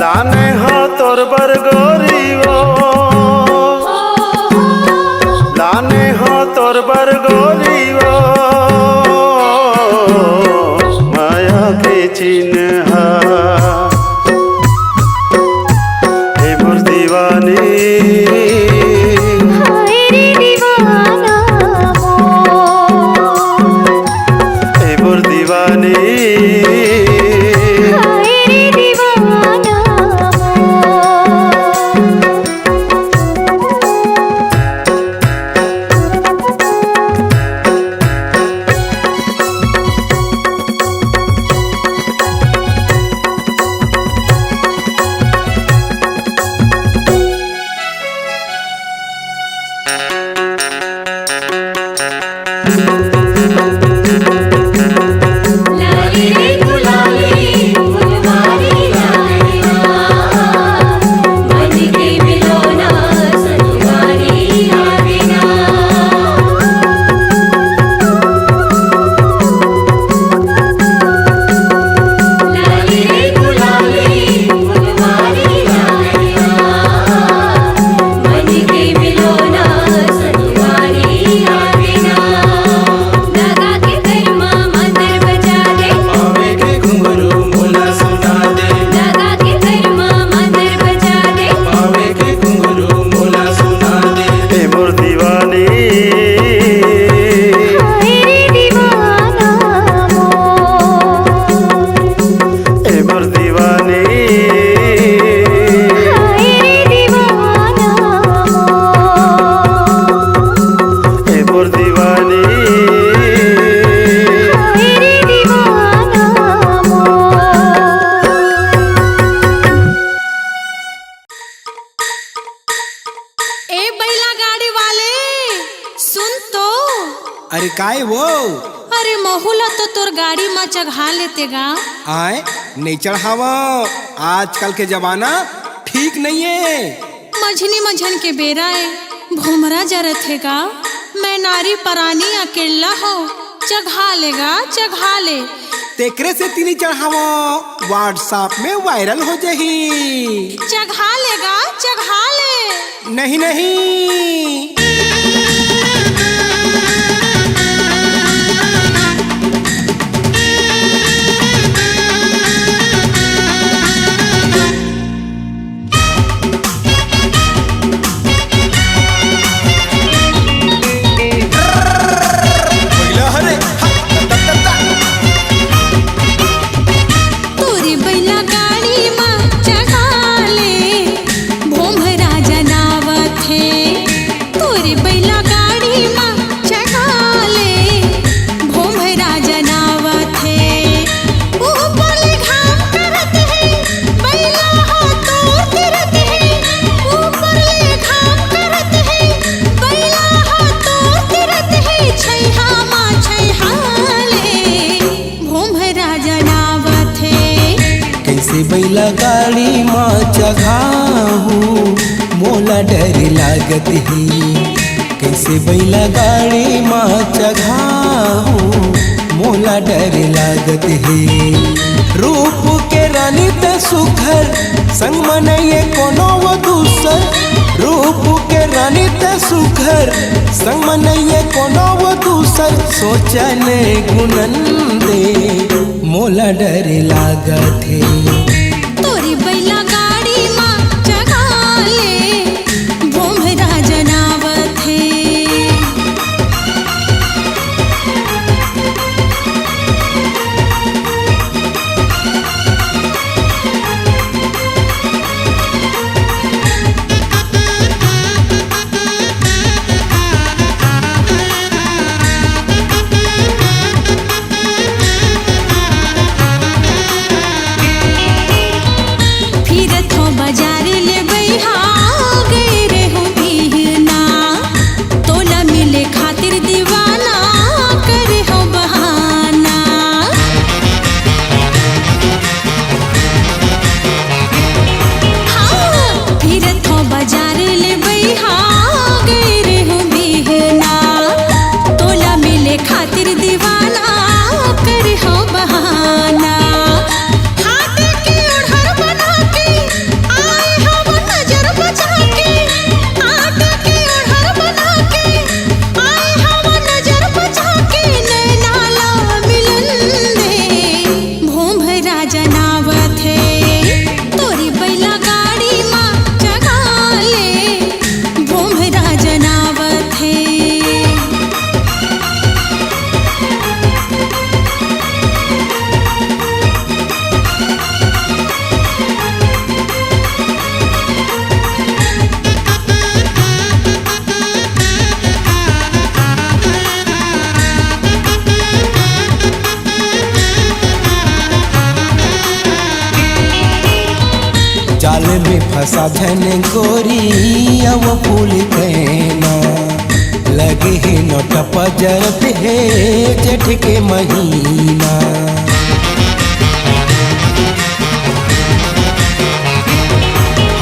लाने हो तोर बर गरीब लाने हो तोर बर गरीब माया के चिन्ह हे मोर दीवानी अरे काय वो अरे महुला तो तोर गाड़ी में चढ़ा लेते गा आए नहीं चढ़ावा आजकल के जमाना ठीक नहीं है। मझनी मझन के बेरा है भूमरा जरत है गा मैं नारी परानी अकेला हो चढ़ा लेगा चढ़ा ले तेकरे से तीनी चढ़ावा व्हाट्सएप में वायरल हो जाही चढ़ा लेगा चढ़ा ले नहीं नहीं बैला गाड़ी माँ चघाहू मोला डर लागत है कैसे बैला गाड़ी माँ चघाहू मोला डर लागत है रूप के रानी त सुखर संग मनइए कोनो वो दूसर रूप के रानी त सुखर संग मनइए कोनो वो दूसर सोचन गुणन दे मोला डर लागत है तोरी बैला गाड़ी माँ चढ़ा ले भूमरा जनावत है जाल में फंसा धन गोरी अब फूल कहना लगे है नोट पजरत है जेठ के महीना।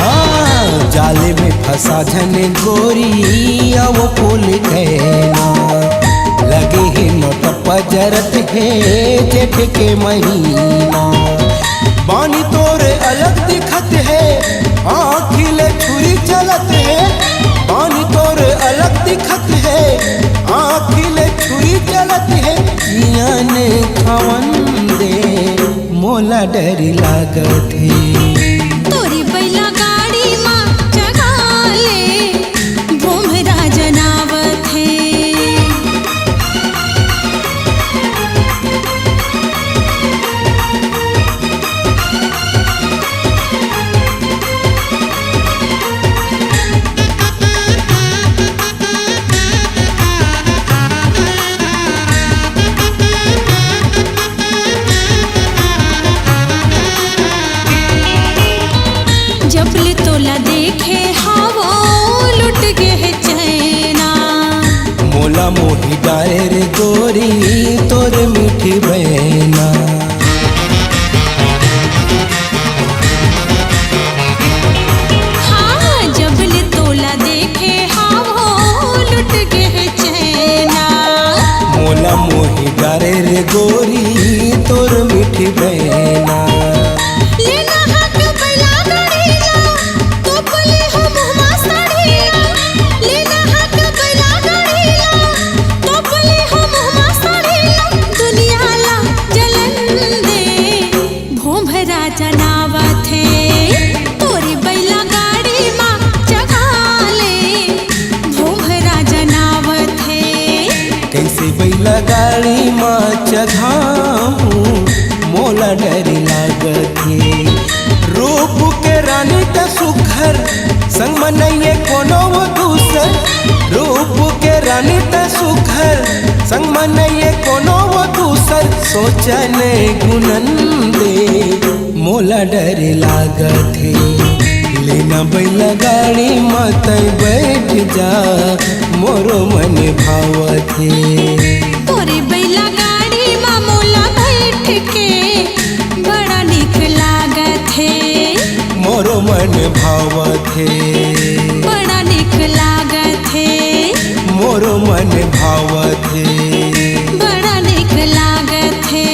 हाँ जाल में फंसा धन गोरी अब फूल कहना लगे है नोट पजरत है जेठ के महीना। बानी तोरे अलग दिखत है आँखिले छुरी चलत है। बानी तोरे अलग दिखत है आँखिले छुरी चलत है। जियान खवन दे मोला डर लागत है। तोरी बैला गाड़ी माँ चढ़ा ले भोमरा जनावत है। जबले तोला देखे हवो लुट गे है चैना। मोला मोही डारे रे गोरी तोर मीठी बहना। हाँ जबले तोला देखे हवो लुट गे है चैना। मोला मोही डारे रे गोरी तोर मीठी बहना। लेना हक बैला गाड़ीला तोपले हो मुहमा साड़ीला। लेना हक बैला गाड़ीला तोपले हो मुहमा साड़ीला। दुनिया ला जलन दे भोमरा जनावत है। तोरी बैला गाड़ी माँ चढ़ा ले भोमरा जनावत है। कैसे बैला गाड़ी माँ चढ़ाऊं मोला डर लागत है। रूप के रानी त सुखर संग मनइए कोनो वो दूसर। रूप के रानी त सुखर संग मनइए कोनो वो दूसर। सोचने गुनन दे मोला डर लागत है। लेना बैला गाड़ी मत बैठ जा मोरो मन भावत है। तोरी बैला गाड़ी माँ मोला बैठ के बड़ा निक लागत है। मोरो मन भावत है। बड़ा निक लागत है। मोरो मन भावत है। बड़ा निक लागत है।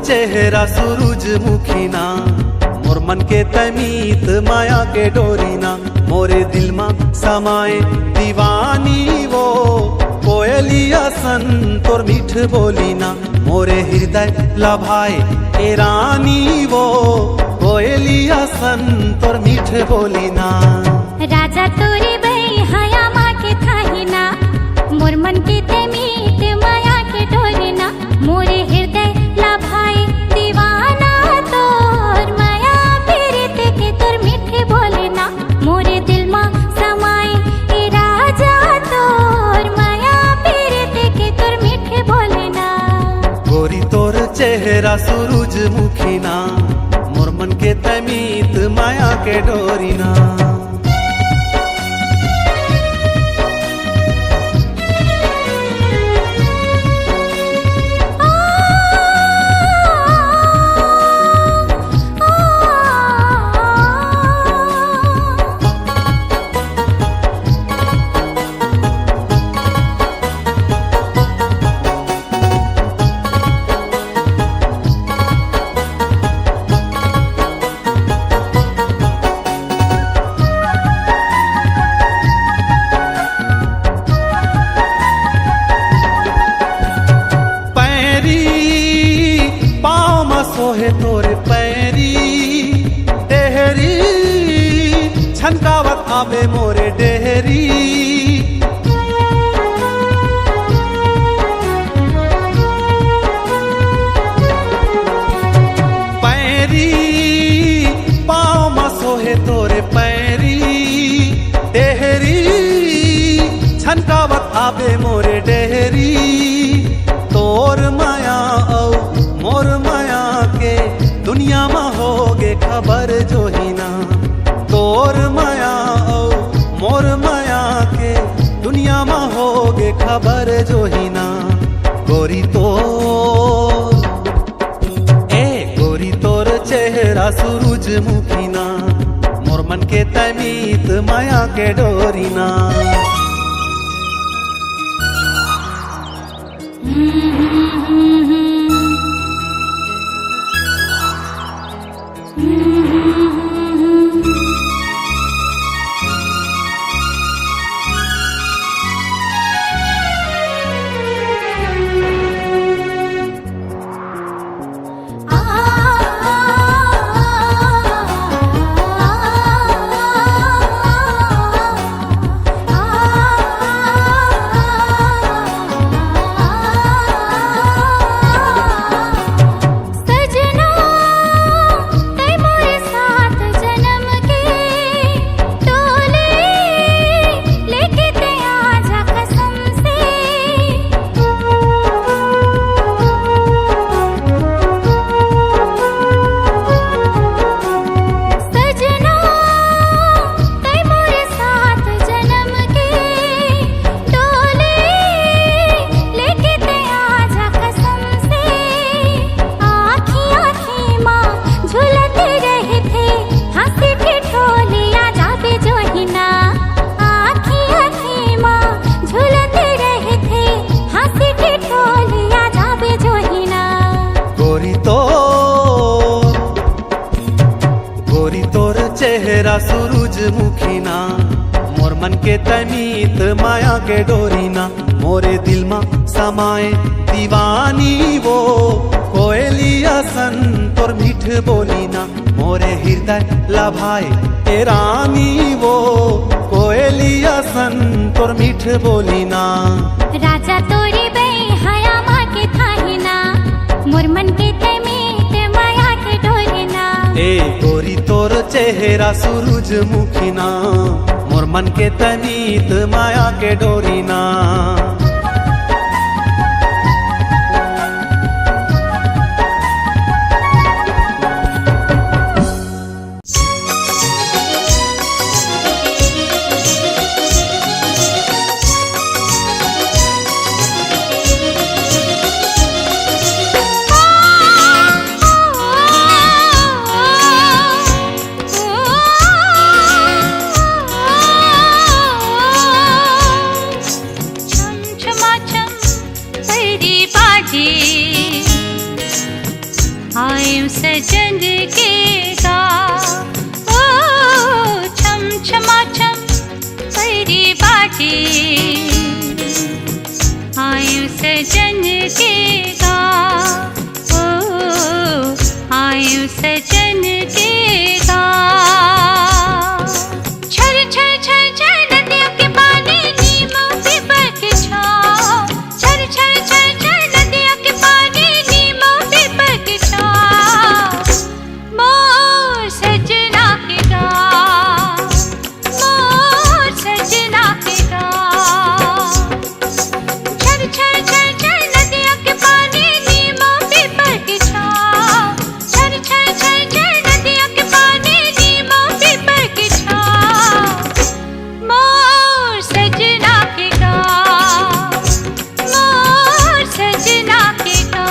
चेहरा सूरजमुखी ना मोर मन के तमीत माया के डोरी ना। मोरे दिल मा समाए दीवानी वो कोयलिया सन तोर मीठ बोली ना। मोरे हृदय लभाए ए रानी वो कोयलिया सन तोर मीठ बोली ना। राजा तोरे बई हया माँ के थाही ना मोर मन के ते मीत माया के डोरी ना। मोरे हृदय लभाए दीवाना तोर माया पीरित के तोर मीठे बोले ना। मोरे दिल मा समाए ए राजा तोर माया पीरित के तोर मीठे बोले ना। गोरी तोर चेहरा सूरजमुखी ना मोर मन के तमीत माया के डोरी ना। आवे मोरे डेहरी। पैरी पाँव मा सोहे तोरे पैरी, डेहरी छनकावत आवे मोरे डेहरी। तोर माया औ मोर माया के दुनिया में होगे खबर जो ही ना। तोर माया औ मोर माया के दुनिया में होगे खबर जो ही ना। गोरी तो गोरी तोर चेहरा सूरजमुखी ना, मोर मन के तमीत माया के डोरी ना। चेहरा सूरजमुखी ना, मोर मन के तमीत माया के डोरी ना। मोरे दिल मा समाए दीवानी वो कोयलिया सन तोर मीठ बोली ना। मोरे हृदय लभाए ए रानी वो कोयलिया सन तोर मीठ बोली ना। राजा तोरी बई हया माँ के थाही ना, मोर मन के तमीत माया के डोरी ना। गोरी तोर चेहरा सूरजमुखी ना, मोर मन के तमीत माया के डोरी ना। आयु सजन के गा ओ छम छमा छम परी बाटे। आयु सजन के गा ओ आयु सजन के गा। छर छर छर छर नदियों के पानी नीमों पे बरख छाओ। छर छर छर छर नदियों के पानी नीमों पे बरख छाओ। मोर सजना के गा, मोर सजना के गा। छर छर छर छर नदियों के पानी नीमों पे बरख छाओ। छर छर छर छर नदियों के पानी नीमों पे बरख छाओ। मोर सजना के गा, मोर सजना के गा।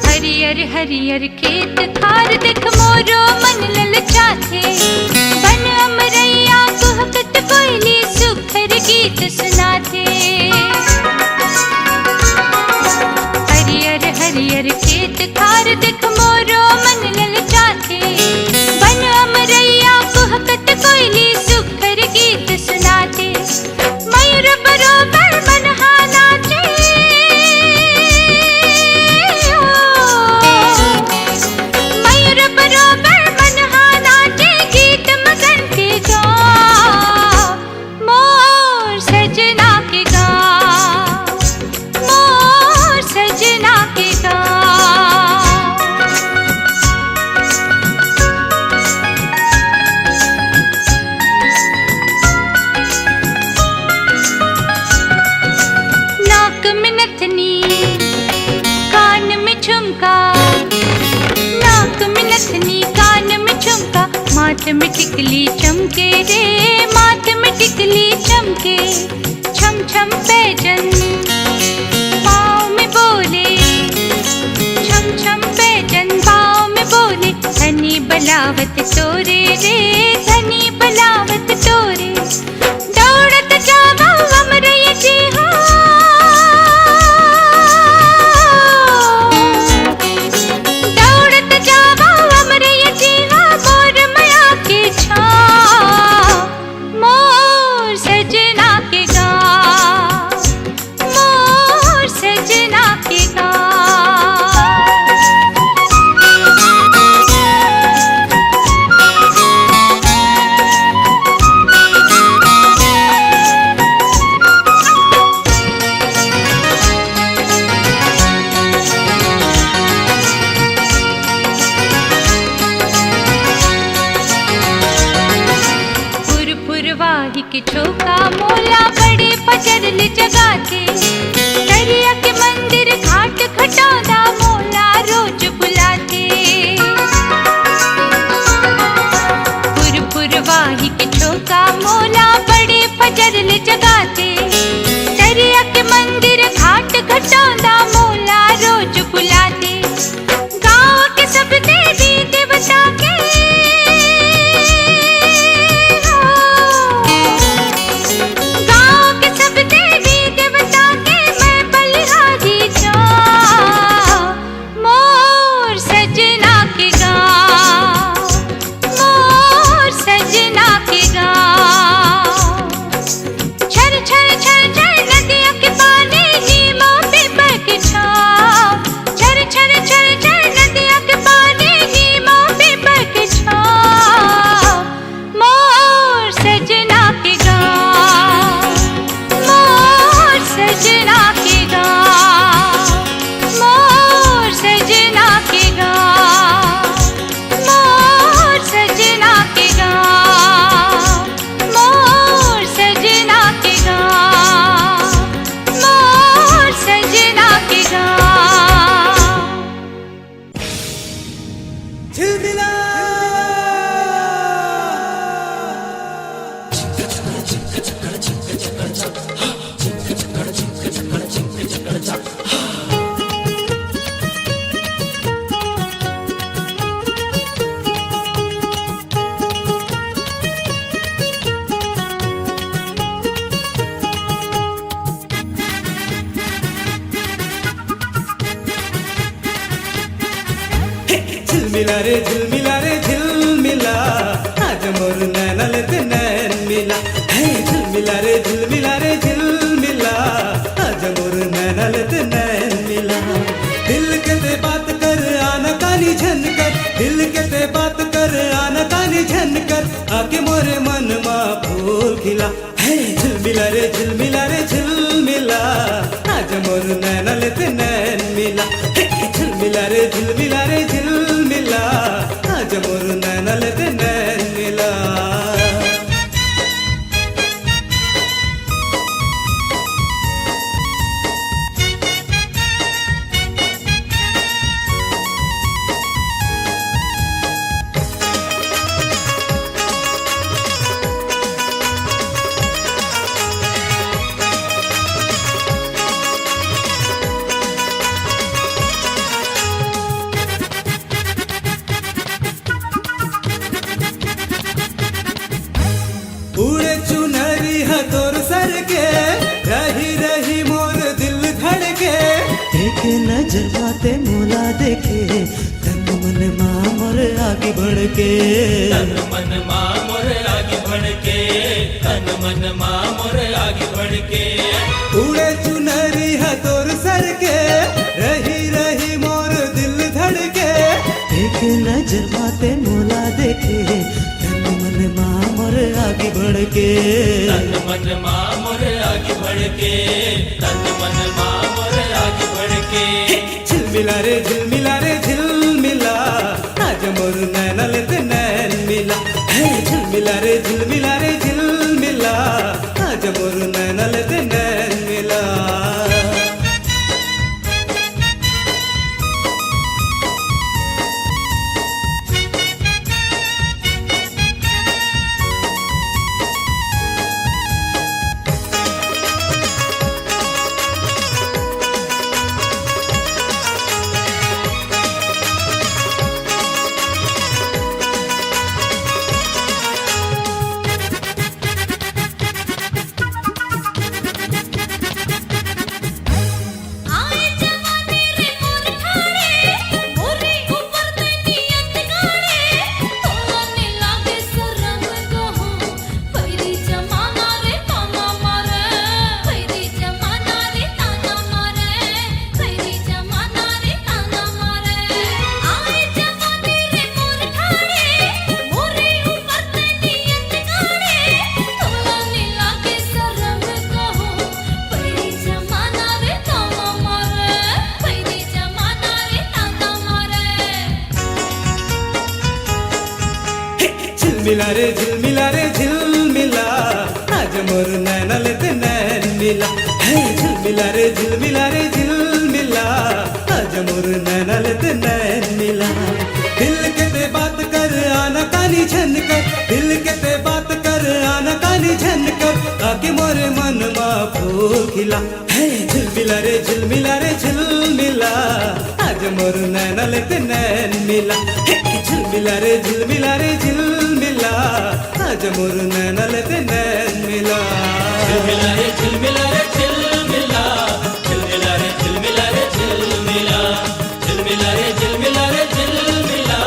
हरियर हरियर खेत खार देख मोरो मन ललचाथे। बन अमरैया कुहकत कोयली सुखर गीत सुनाथे। हरियर हरियर खेत खार माथ में टिकली चमके रे, माथ में टिकली चमके, छम छम पैजन पाँव में बोले, छम छम पैजन पाँव में बोले, धनी बलावत तोरे रे, धनी बलावत तोरे, दौड़त जावा हमरे जी हाँ, दौड़त जावा हमरे जी हाँ, मोर माया के छाँव, मोर सजना के गाँव, मोर सजना के गाँव। फुरवाही के चौका मोला बड़े पचरल जगाते, दरिया के मंदिर घाट खटौदा मोला रोज बुलाते, फुरवाही के चौका मोला बड़े पचरल जगाते, दरिया के मंदिर घाट खटौदा मोला रोज बुलाते, गाँव के सब देवी देवता के झिलमिला रे झिलमिला रे झिलमिला, आज मोर नैना लेते नैन मिला, हे झिलमिला रे झिलमिला रे झिलमिला, आज मोर नैना लेते नैन मिला, दिल के ते बात कर आना कानी झनकर, दिल के ते बात कर आना कानी झनकर, आके मोरे मन मा फूल खिला, हे झिलमिला रे झिलमिला रे झिलमिला, आज मोर नैना लेते नैन मिला, हे झिलमिला रे झिलमिला रे झिलमिला, आज मोर नैना लेते नैन मिला। उड़े चुनरी हथोर सर के, रही रही मोर दिल धड़के, एक नजर बाते मोला देखे, तन मन माँ मोर आगे बढ़ के, तन मन माँ मोर आगे बढ़ के, तन मन माँ मोर आगे बढ़ के, उड़े चुनरी हथोर सर के, रही रही मोर दिल धड़के, एक नजर बाते मोला देखे, तन मन माँ मोर आगे बढ़ के, तन मन माँ मोर आगे बढ़ के, तन मन माँ मोर आगे बढ़ के, झिलमिला रे झिलमिला रे झिलमिला, आज मोर नैना लेते नैन मिला, हे झिलमिला रे झिलमिला रे झिलमिला, आज मोर नैना लेते नैन मिला। झिलमिला रे झिलमिला रे झिलमिला आज मोर नैना लेते नैन मिला है झिलमिला रे झिलमिला रे झिलमिला आज मोर नैना लेते नैन मिला दिल के पे बात कर आना कानी झन कर दिल के पे बात कर आना कानी झन कर आके मोरे मन मा फूल खिला है झिलमिला रे झिलमिला रे झिलमिला आज मोर नैना लेते नैन मिला झिलमिला रे झिलमिला रे झिलमिला आज मोर नैना लेते नैन मिला झिलमिला रे झिलमिला रे झिलमिला झिलमिला रे झिलमिला रे झिलमिला झिलमिला रे झिलमिला रे झिलमिला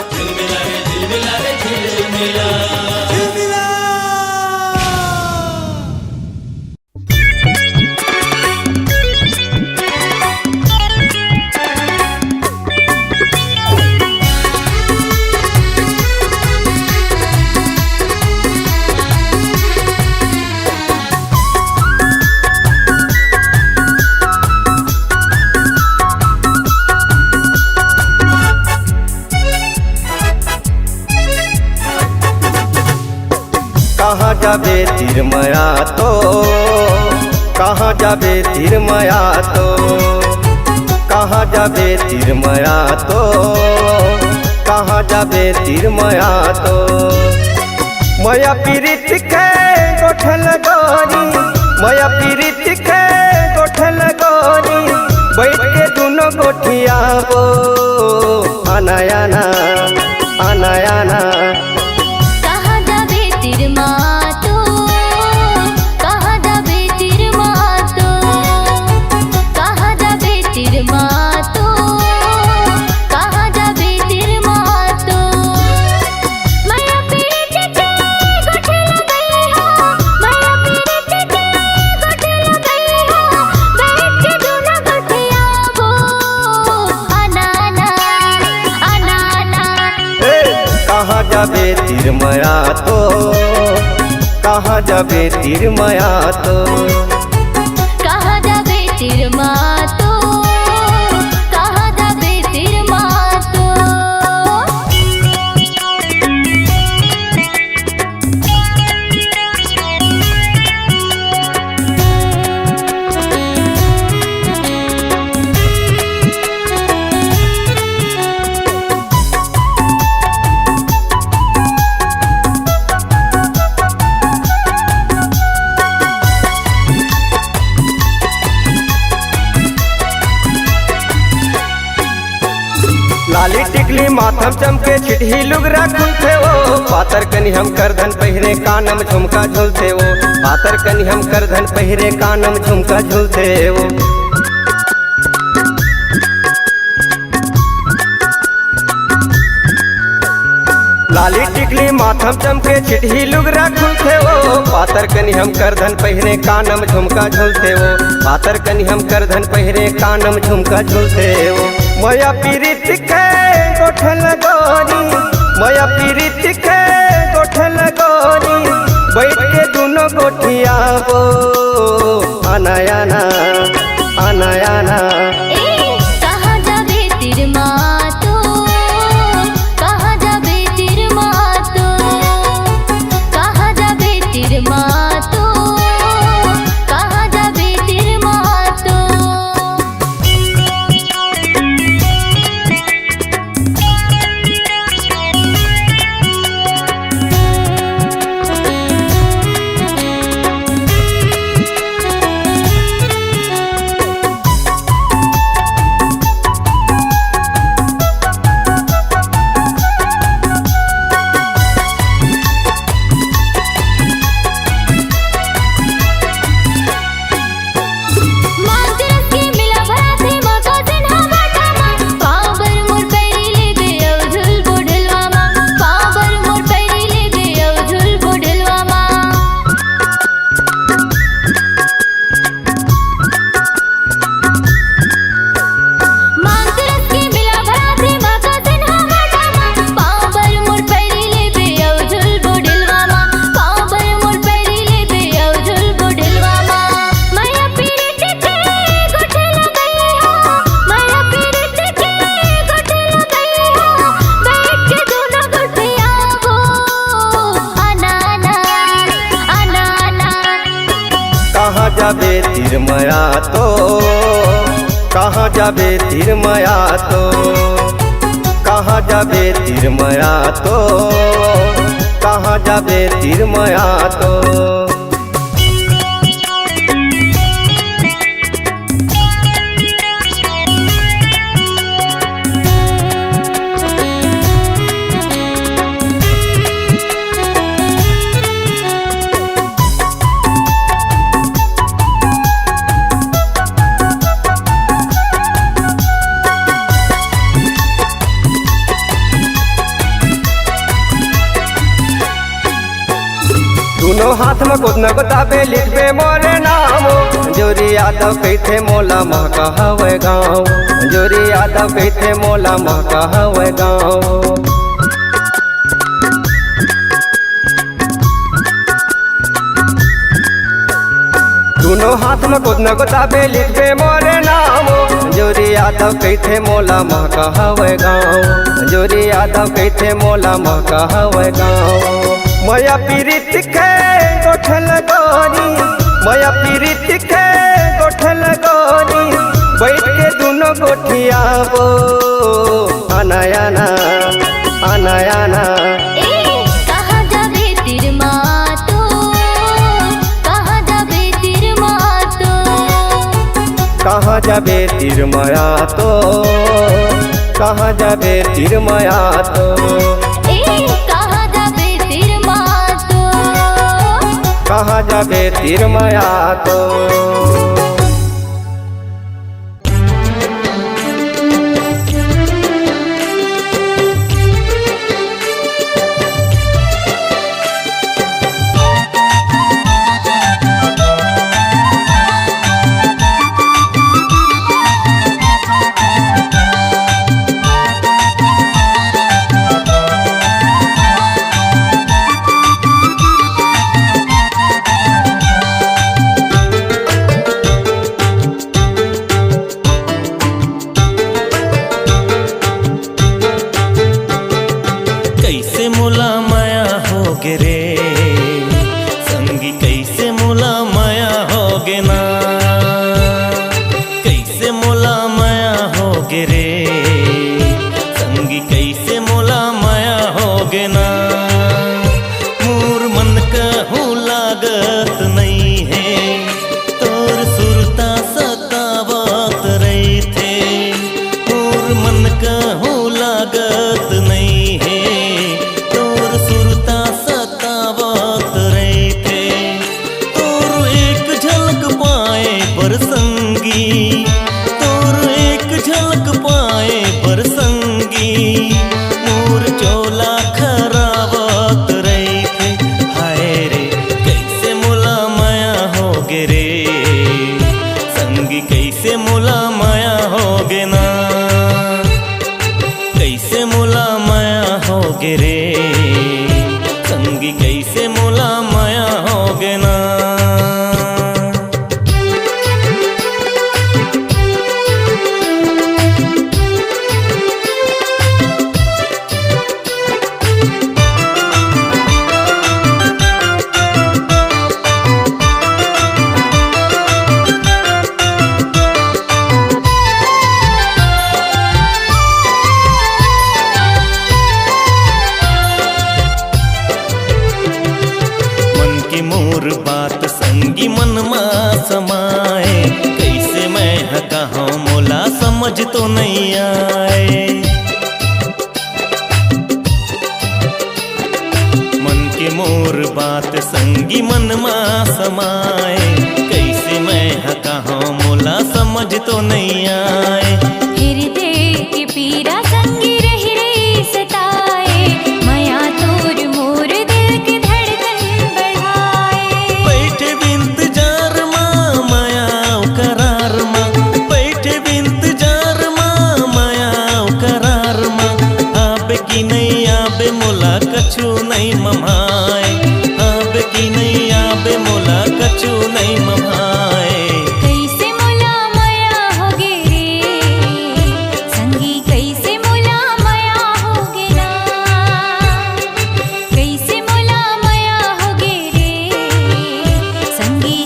झिलमिला रे झिलमिला रे झिलमिला कहाँ जाबे तिरमया तो कहाँ जाबे तिरमया तो कहाँ जाबे तिरमया तो कहाँ जाबे तिरमया तो मया पीरित के गोठल गोरी मया पीरित के गोठल गोरी बैठ के दोनों गोठिया वो अनायाना अनायाना जाबे तिरमया तो कहाँ जाबे तिरमया तो कहाँ जाबे तिरमा तो कहाँ जाबे तिरमा तो लाली टिकली माथम चमके चिट्ठी लुगरा खुलते वो पातर कनी हम करधन पहिरे कानम झुमका झुलते वो पातर कनी हम करधन पहिरे कानम झुमका झुलते वो लाली टिकली माथम चमके चिट्ठी लुगरा खुलते वो पातर कनी हम करधन पहिरे कानम झुमका झुलते वो पातर कनी हम करधन पहिरे कानम झुमका झुलते वो मया पीरित के गोठल गोरी मया पीरित के गोठल गोरी बैठ के दोनों गोठिया वो अनायाना अनायाना कहाँ जाबे तिरमा तो कहाँ जाबे तिरमा तो कहाँ जाबे तिरमा तो कहाँ जाबे तिरमा तो जाबे तीर माया तो, कहाँ जाबे तीर माया तो, कहाँ जाबे तीर माया तो, कहाँ जाबे तीर माया तो। दोनों हाथ में कुछ न बताबे लिखबे मोरे नाम, जोरी यादव कहते मोला महका हवे गाँव, जोरी यादव कहते मोला महका हवे गाँव। दोनों हाथ में कुछ न बताबे लिखबे मोरे नाम, जोरी यादव कहते मोला महका हवे गाँव, जोरी यादव कहते मोला महका हवे गाँव। माया पीरित के गोठल गोरी, माया पीरित के गोठल गोरी, बैठ के दोनों गोठियाबो आना आना आना आना। कहाँ जाबे तीर मातो, कहाँ जाबे तीर मातो, कहाँ जाबे तीर माया तो, कहाँ जाबे तीर माया तो, कहाँ जाबे तीर माया तो। समझ तो नहीं आए। मन के मोर बात संगी मन मा समाए, कैसे मैं हका हूँ मोला समझ तो नहीं आए। हृदय के पीरा संगी रही रही सताए, माया तोर मोर दिल के धड़कन बढ़ाए। बैठे बिंत जार माँ माया करार माँ, बैठे बिंत जार माँ माया करार माँ। आबे की नहीं आबे मोला कछु नहीं ममाए, आबे की नहीं आबे मोला कछु नहीं ममाए। कैसे मोला माया होगे रे संगी, कैसे मोला माया होगे ना, कैसे मोला माया होगे रे संगी,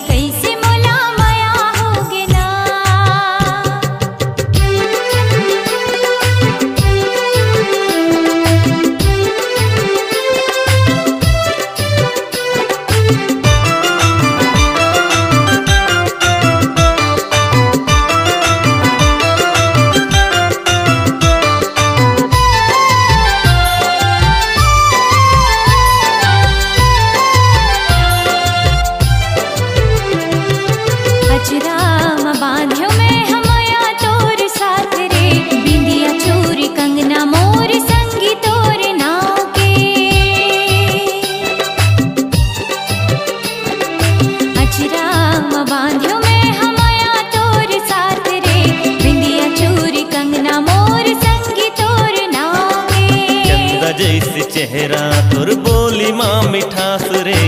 चेहरा तोर बोली माँ मिठास रे,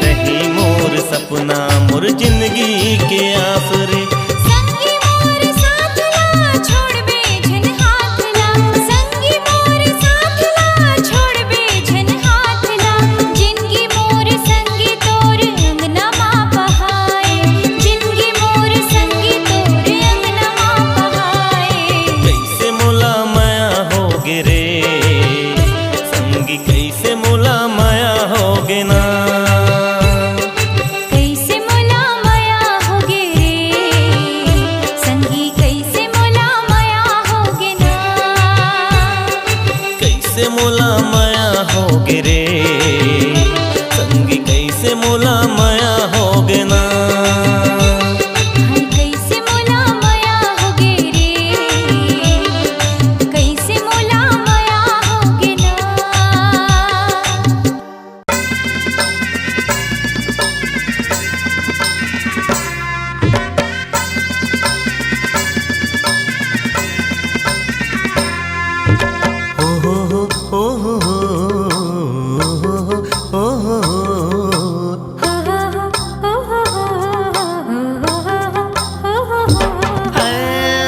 रही मोर सपना मोर जिंदगी के आस रे। संगी मोर साथ ला छोड़ बेझन हाथ ला, संगी मोर साथ ला छोड़ बेझन हाथ ला। जिंदगी मोर संगी तोर अंगना माँ बहाए, जिंदगी मोर संगी तोर अंगना माँ बहाए। कैसे मोला माया होगे रे संगी, कैसे मोला माया होगे ना। कैसे मोला माया होगे रे संगी, कैसे मोला माया होगे ना। कैसे मोला माया होगे रे संगी, कैसे मोला माया होगे ना। हाय कैसे मोला माया होगे रे, कैसे मोला माया होगे ना।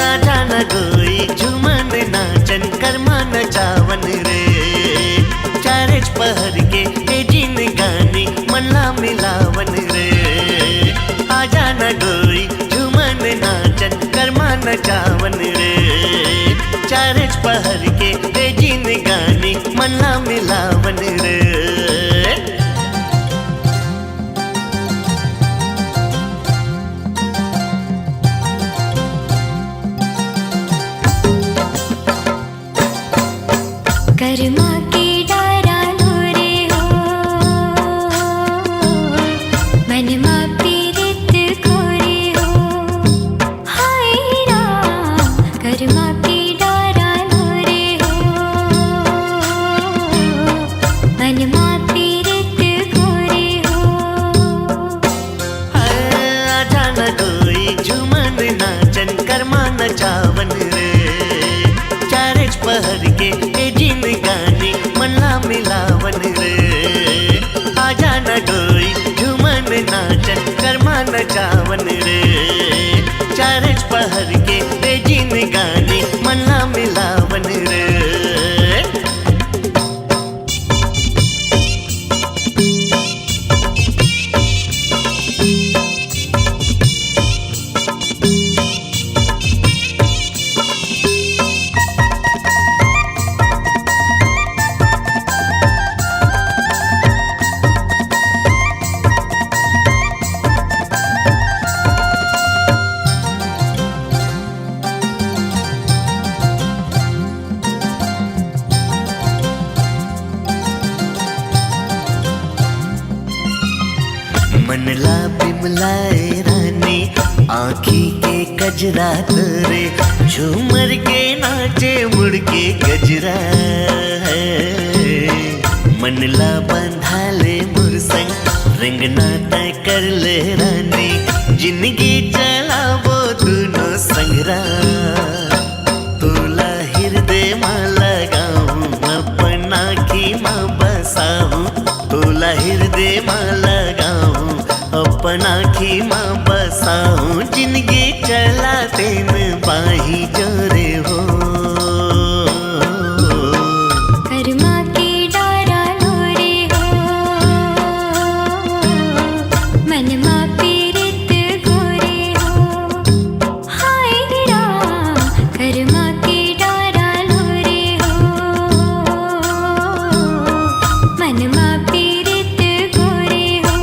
आजा न गोई झुमन नाचन कर्मा नचावन रे, चारेच पहर के हे जिन गानी मनला मिलावन रे। आजा न गोई झुमन नाचन कर्मा नचावन रे, चारेच पहर के हे जिन गानी मनला मिलावन रे। कर्मा के डारा रे हो, मन मा पीरित खोरे हो। हाय राम कर्मा के डारा रे हो, मन मा पीरित खोरे हो। आजा न गोई झुमन नाचन कर्मा नचावन रे, चारेच पहर के हे जिन गानी मनला मिलावन रे। आजा न गोई झुमन नाचन कर्मा नचावन रे, चारेच पहर के हे जिन गानी मनला मिलावन रे। मनला बिमलाए रानी आँखी के कजरा तोरे, झूमर के नाचे मुड़ के गजरा है। मनला बंधा ले मुरसंग रंगना तय कर ले रानी, जिंदगी चला वो दोनों संगरा। तोला हृदय माँ लगाऊं अपना की माँ बसाऊं, तोला हृदय माँ लगाऊं अपना की माँ बसाऊं। जिंदगी चला तेन बाही जोरे हो। कर्मा के डारा रे हो, मन मा पीरित खोरे हो। हाय राम कर्मा के डारा रे हो, मन मा पीरित खोरे हो।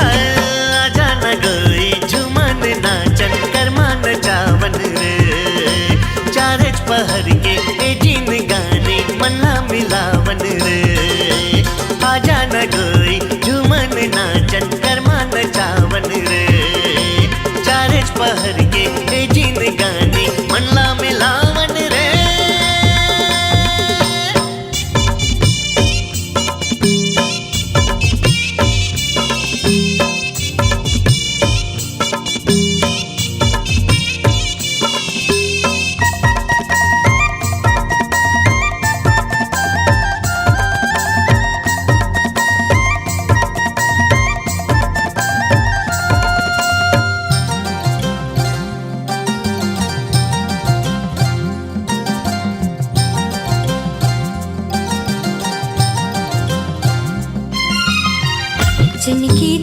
आजा न गोई झुमन नाचन कर्मा नचावन रे,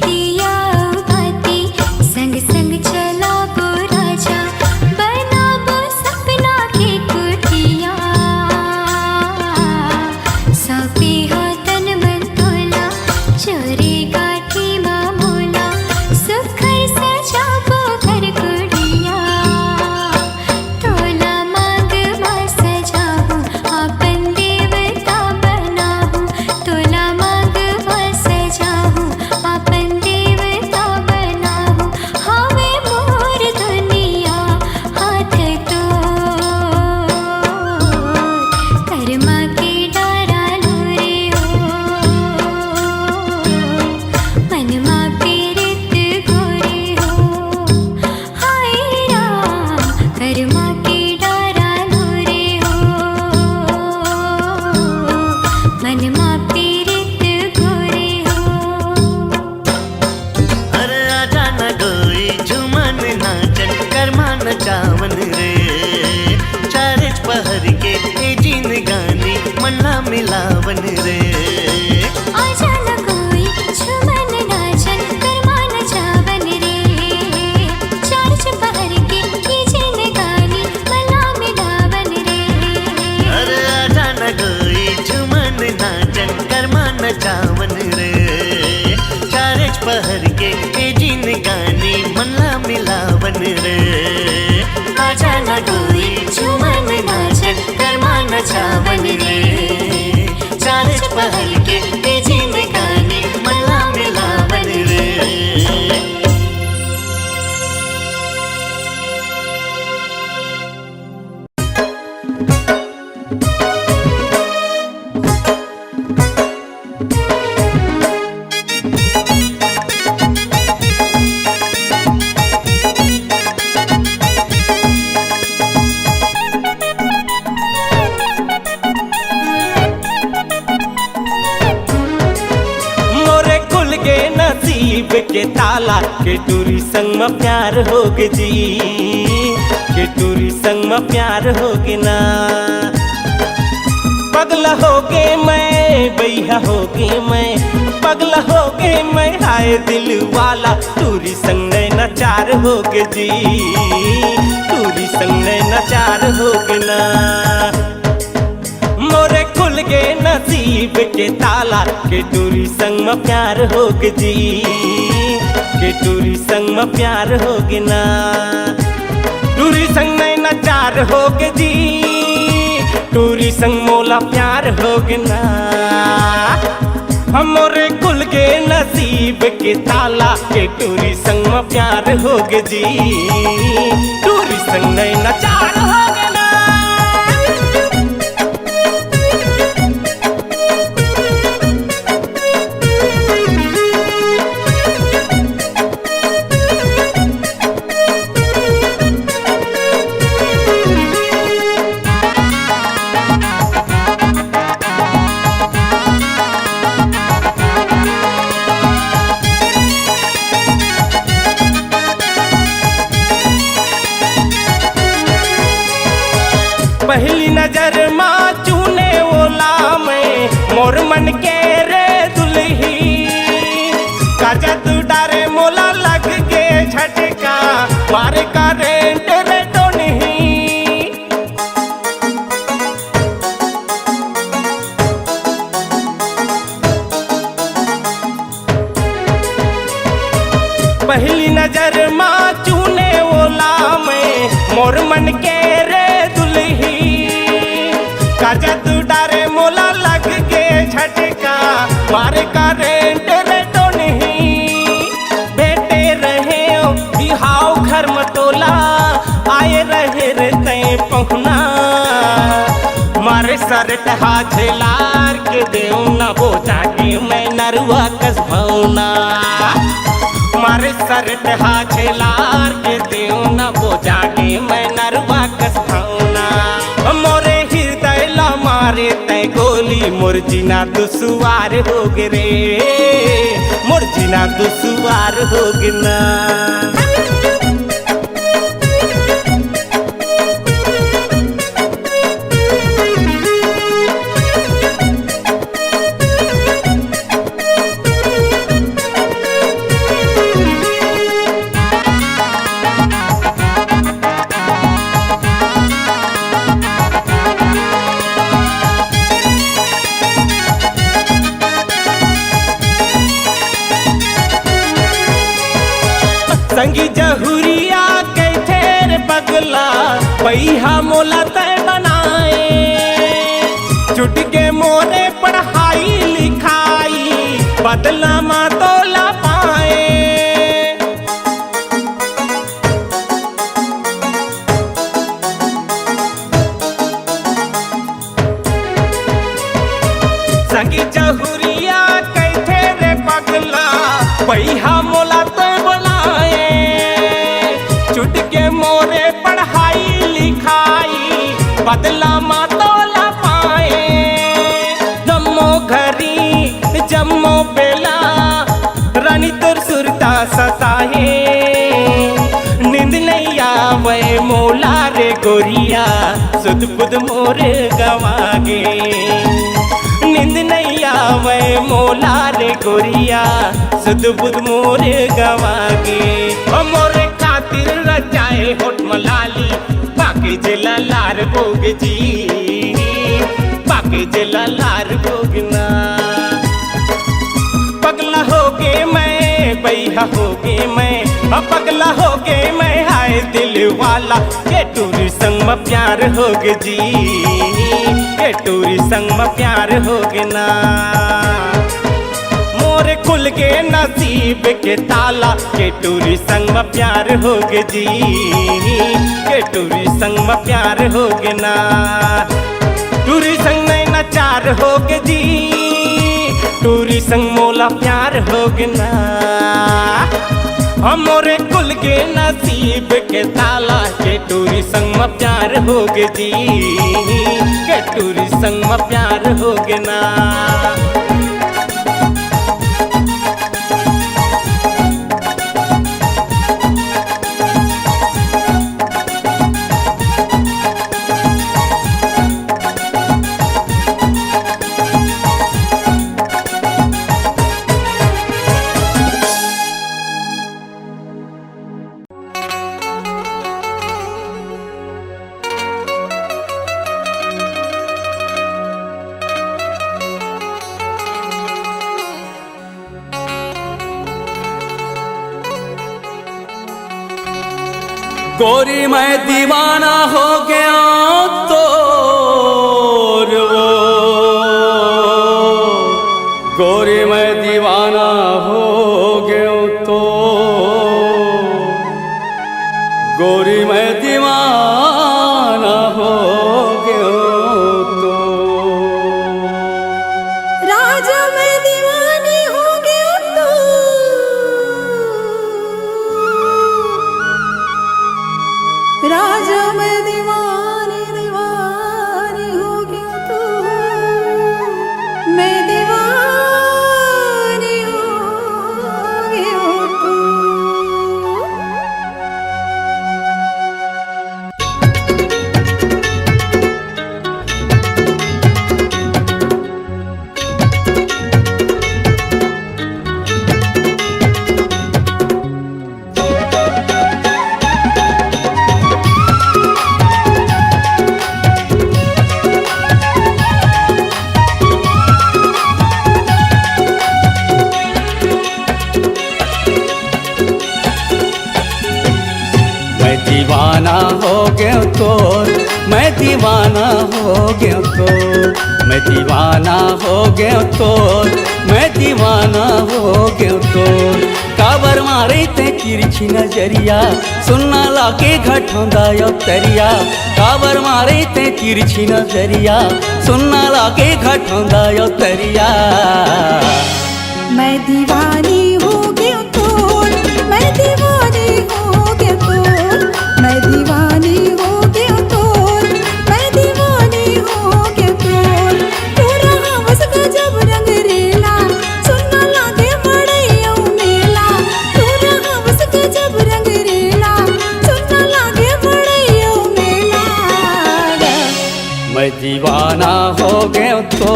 दिया बाती संग संग चला वो राजा बना वो सपना की कुटिया सौंपे हो तन मन तोला चोरी गाठी मामूला सुखर सजा वो घर कुड़िया तोला मांग मा सजाऊं आपन देवता बनाऊं तोला मांग मा सजाऊं आपन देवता बनाऊं हवे मोर दुनिया हाथ तो कर्मा के डारा लूरे हो मनमा पीरित गोरे हो हाय राम कर्मा के डारा लूरे हो मनमा पीरित गोरे हो अरे आजा न गोई झुमन नाचन कर्मा नचावन रे चारच पहर के ए जीन गानी मन्ना मिलावन रे आजा न कोई झुमन नाचन कर्मा नचावन रे चार चपहर के जिन गानी मला मिलावन रे अरे आजा न गोई झुमन नाचन कर्मा नचावन रे चारच पहर के ए जीन गानी मन्ना मिलावन रे आजा न गोई झुमन नाचन कर्मा नचावन रे चारच पहर के ए जीन गानी मन्ना मिलावन रे मोरे खुल गए नसीब के ताला के टूरी संग में प्यार हो गे जी के टूरी संग में प्यार हो गे ना पगला हो गे मैं बैहा हो गे मैं पगला हो गे मैं हाय दिल वाला टूरी संग नचार हो गे जी टूरी संग नचार हो गे ना मोरे खुल गए नसीब के ताला के टूरी संग में प्यार हो गे जी के टूरी संग में प्यार हो गे ना टूरी संग में नचार हो गे जी टूरी संग मोला प्यार हो गे ना हमरे खुल गए नसीब के ताला के टूरी संग में प्यार हो गे जी टूरी संग में नचार हो गे ना पहली नजर माँ चूने ओला में मोर मन के रे दुल्ही का जादू डारे मोला लग के झटका मारे का रेंट रे डोनही पहली नजर माँ चूने ओला में मोर मन के रे दुल्ही का जादू डारे मोला लग के झटका मारे का रेंट रे डोनही बेटे रहे ओ बिहाव घर मटोला आए रहे रे तय पहुना मारे सर टहा झेलार के देव न बोझा के मैं नरुआ कस भौना मारे सर टहा झेलार के देव न बोझा के मैं नरुआ कस भौना मोरे हृदय ला मारे तय गोली मुरजिना दुसुआर हो गे रे मुरजिना दुसुआर हो गे ना संगी जहुरिया कैथे रे पगला पैहा मोला तय बनाए छुट के मोरे पढ़ाई लिखाई बदला मा तोला पाए संगी जहुरिया कैथे रे पगला पैहा मोला तो बुलाए छुट के मोरे पढ़ाई लिखाई बदला मा तोला पाए जम्मो घरी जम्मो बेला रानी तोर सुरता सताए नींद नहीं आवे मोला रे गोरिया सुध बुध मोरे गवागे नींद नहीं आवे मोला रे गोरिया सुध बुध मोरे गवागे ओ मोरे खातिर रचाए होठ मलाली पाके जिला लार भोग जी पाके जिला लार भोगना पगला होगे मैं बैहा होगे मैं पगला होगे मैं हाय दिल वाला ये टूरी संग में प्यार होगे जी ये टूरी संग में प्यार होगे ना मोरे खुल के नसीब के ताला के टूरी संग में प्यार होगे जी के टूरी संग में प्यार होगे ना टूरी संग में नचार होगे जी टूरी संग मोला प्यार होगे ना हमोरे कुल के नसीब के ताला के टूरी संग में प्यार होगे जी के टूरी संग में प्यार होगे ना गोरी मैं दीवाना हो गया तो गोरी मैं दीवाना हो गया तो गोरी मैं दीवाना हो गया तो राजा मैं दीवानी हो गया तो राजा मैं दीवानी दीवानी हो गया तो मैं दीवानी हो गया तो मैं दीवाना हो गया तो मैं दीवाना हो गया तो मैं दीवाना हो गया तो मैं दीवाना हो गया तो काबर मारे ते तिरछी नजरिया सुनना लाके घटोंदा यो तरिया काबर मारे ते तिरछी नजरिया सुनना लाके घटोंदा यो तरिया मैं दीवानी हो गया तो मैं दीवानी हो गया तो मैं दीवानी हो गया तो मैं दीवानी हो गया तो तू रहा बस गजब रंग रेला सुनना लागे मड़ैया मेला तू रहा बस गजब रंग रेला सुनना लागे मड़ैया मेला मैं दीवाना हो गया तो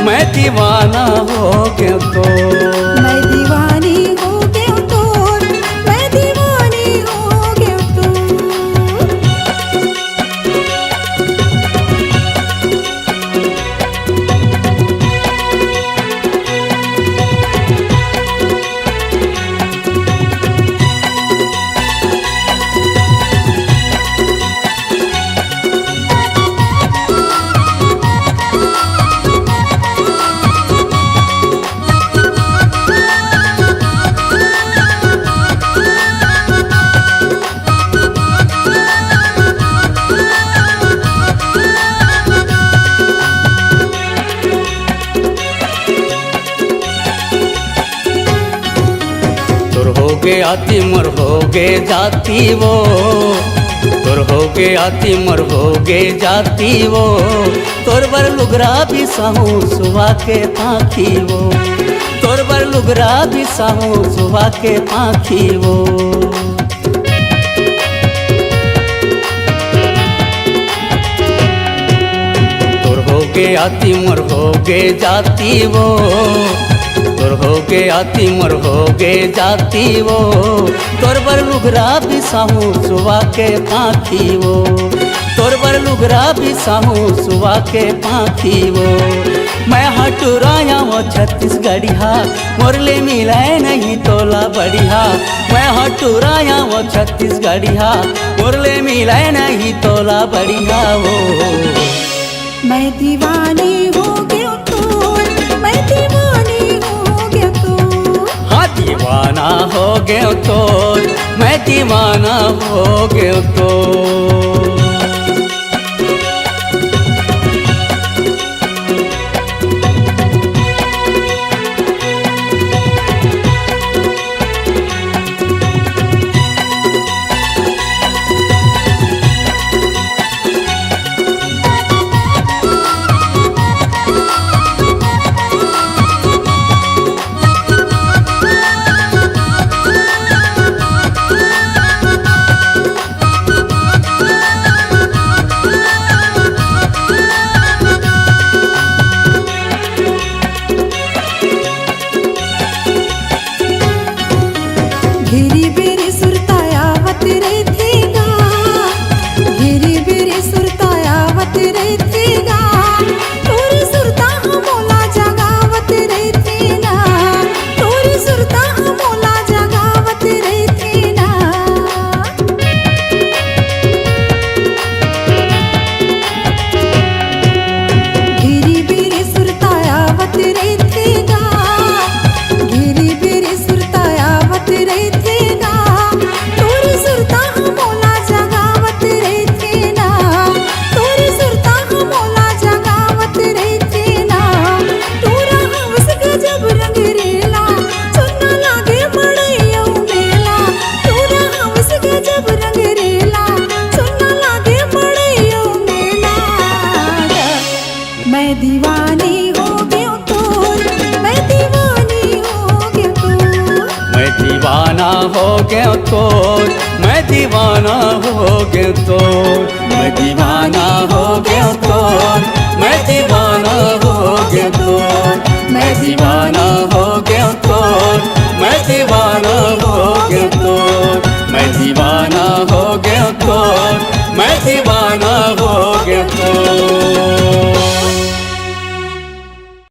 मैं दीवाना हो गया तो मैं दीवानी हो गया तो मैं दीवानी हो गया तो हो गया तिमर हो गे जाती वो, तोर हो गया तिमर हो गे जाती वो, तोर बर लुगरा भी सहूँ सुबह के पाखी वो, तोर बर लुगरा भी सहूँ सुबह के पाखी वो। तोर हो गया तिमर हो गे जाती वो, तोर हो गया तिमर हो गे जाती वो, तोर बर लुगरा भी साहू सुबह के पाखी वो, तोर बर लुगरा भी साहू सुबह के पाखी वो। मैं हटुराया वो छत्तीसगढ़िया, मोरले मिलाए नहीं तोला बढ़िया, मैं हटुराया वो छत्तीसगढ़िया, मोरले मिलाए नहीं तोला बढ़िया वो। मैं दीवानी हो गया तो, मैं दीवानी हो गया तो, हाँ दीवाना हो गया तो, मैं दीवाना हो गया तो। घेरी बेरी सुरतायावत रहतेगा, घेरी बेरी सुरतायावत रहतेगा, तोरी सुरता मोला जगावत रहतेना, तोरी सुरता मोला जगावत रहतेना। घेरी बेरी सुरतायावत रहतेगा, घेरी बेरी सुरतायावत रहतेगा, तोरी सुरता मोला जगावत रहतेना, तोरी सुरता मोला जगावत रहतेना। तोरा हवस गजब रंग रेला, सुनना लागे मड़ैया मेला, तोरा हवस गजब रंग रेला, सुनना लागे मड़ैया मेला। मैं दीवानी हो गया तो, मैं दीवानी हो गया तो, मैं दीवाना हो गया तो, मैं दीवाना हो गया तो, मैं दीवाना